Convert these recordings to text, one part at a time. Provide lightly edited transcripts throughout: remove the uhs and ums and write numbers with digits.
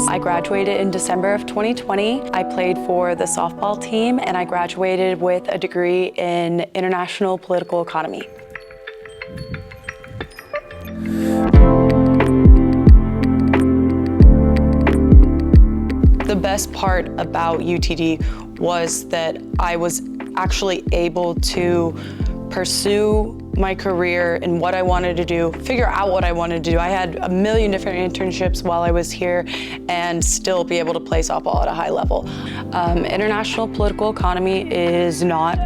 Science. I graduated in December of 2020. I played for the softball team, and I graduated with a degree in international political economy. The best part about UTD was that I was actually able to pursue my career and what I wanted to do, figure out what I wanted to do. I had a million different internships while I was here and still be able to play softball at a high level. International political economy is not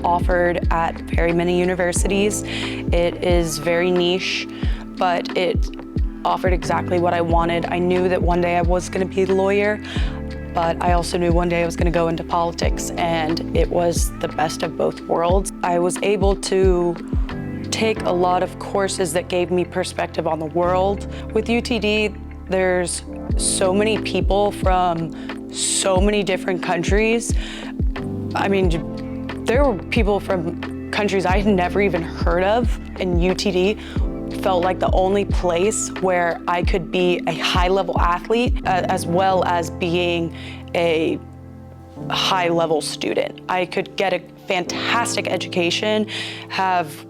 offered at very many universities. It is very niche, but it offered exactly what I wanted. I knew that one day I was going to be a lawyer, but I also knew one day I was going to go into politics, and it was the best of both worlds. I was able to take a lot of courses that gave me perspective on the world. With UTD, there's so many people from so many different countries. I mean, there were people from countries I had never even heard of, and UTD felt like the only place where I could be a high-level athlete as well as being a high-level student. I could get a fantastic education, have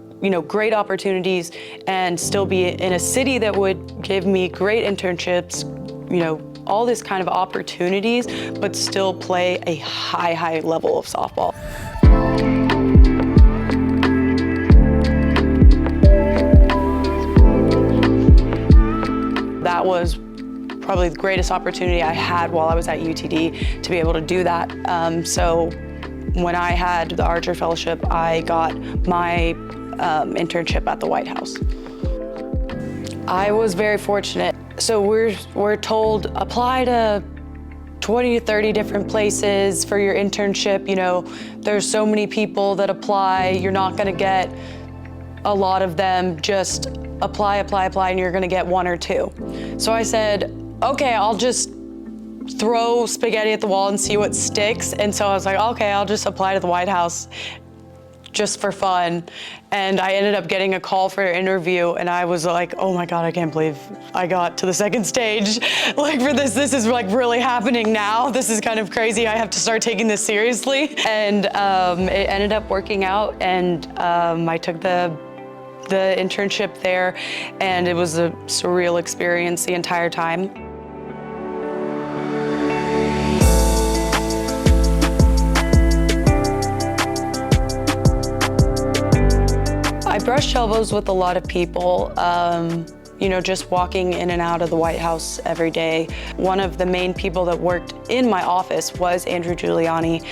great opportunities, and still be in a city that would give me great internships, all this kind of opportunities, but still play a high level of softball. That was probably the greatest opportunity I had while I was at UTD to be able to do that. So when I had the Archer Fellowship, I got my internship at the White House. I was very fortunate. So we're told apply to 20 to 30 different places for your internship. There's so many people that apply, you're not gonna get a lot of them. Just apply, and you're gonna get one or two. So I said, okay, I'll just throw spaghetti at the wall and see what sticks. And so I was like, okay, I'll just apply to the White House just for fun. And I ended up getting a call for an interview, and I was like, oh my God, I can't believe I got to the second stage. Like for this is like really happening now. This is kind of crazy. I have to start taking this seriously. And it ended up working out, and I took the internship there, and it was a surreal experience the entire time. I brushed elbows with a lot of people, just walking in and out of the White House every day. One of the main people that worked in my office was Andrew Giuliani.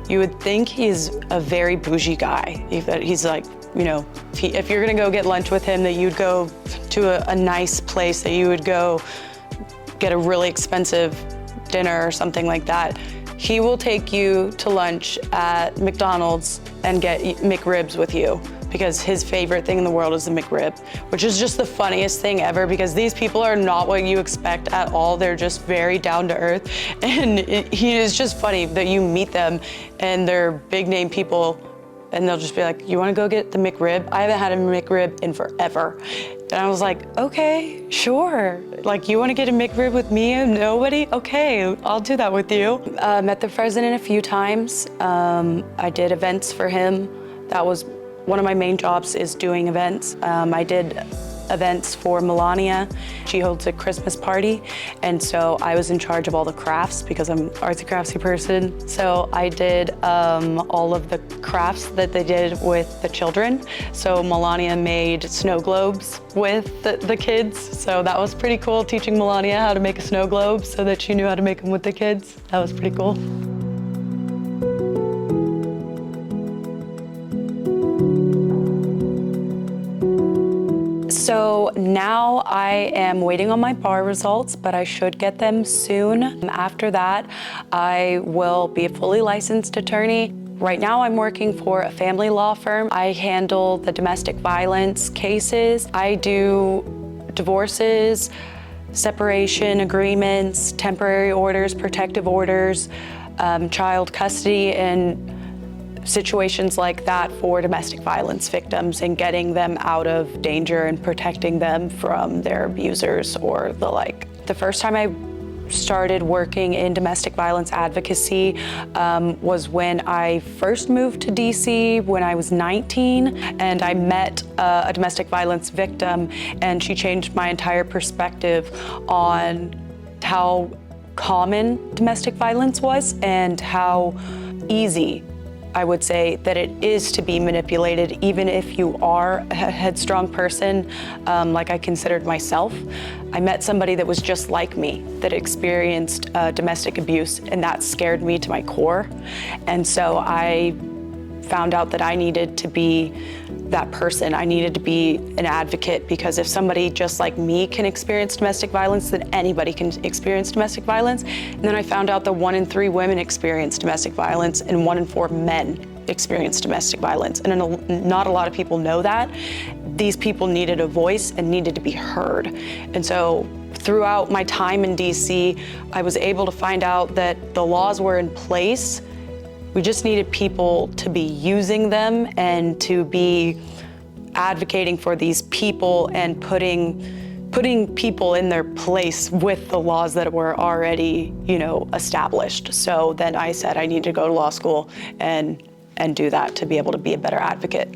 You would think he's a very bougie guy. He's like, if you're gonna go get lunch with him, that you'd go to a nice place, that you would go get a really expensive dinner or something like that. He will take you to lunch at McDonald's and get McRibs with you, because his favorite thing in the world is the McRib, which is just the funniest thing ever, because these people are not what you expect at all. They're just very down to earth. And he is just funny that you meet them and they're big name people, and they'll just be like, you wanna go get the McRib? I haven't had a McRib in forever. And I was like, okay, sure. Like, you wanna get a McRib with me and nobody? Okay, I'll do that with you. Met the president a few times. I did events for him. That was one of my main jobs, is doing events. I did events for Melania. She holds a Christmas party, and so I was in charge of all the crafts because I'm an artsy craftsy person. So I did all of the crafts that they did with the children. So Melania made snow globes with the kids. So that was pretty cool, teaching Melania how to make a snow globe so that she knew how to make them with the kids. That was pretty cool. So now I am waiting on my bar results, but I should get them soon. After that, I will be a fully licensed attorney. Right now I'm working for a family law firm. I handle the domestic violence cases. I do divorces, separation agreements, temporary orders, protective orders, child custody, and situations like that for domestic violence victims, and getting them out of danger and protecting them from their abusers or the like. The first time I started working in domestic violence advocacy was when I first moved to DC when I was 19, and I met a domestic violence victim, and she changed my entire perspective on how common domestic violence was and how easy, I would say, that it is to be manipulated, even if you are a headstrong person, like I considered myself. I met somebody that was just like me, that experienced domestic abuse, and that scared me to my core. And so I found out that I needed to be that person. I needed to be an advocate, because if somebody just like me can experience domestic violence, then anybody can experience domestic violence. And then I found out that 1 in 3 women experience domestic violence and 1 in 4 men experience domestic violence. And not a lot of people know that. These people needed a voice and needed to be heard. And so throughout my time in DC, I was able to find out that the laws were in place. We just needed people to be using them and to be advocating for these people and putting people in their place with the laws that were already, established. So then I said I need to go to law school and do that to be able to be a better advocate.